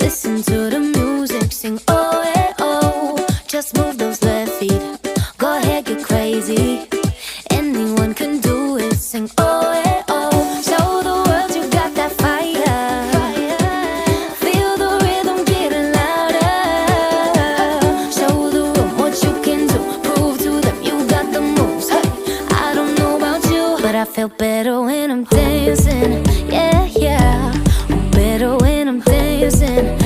Listen to the music, sing oh eh oh. Just move those left feet, go ahead, get crazy. Anyone can do it, sing oh eh oh. Show the world you got that fire. Feel the rhythm getting louder. Show the room what you can do. Prove to them you got the moves. Hey, I don't know about you, but I feel better when I'm dancing. Yeah, yeah, better when I'm dancing.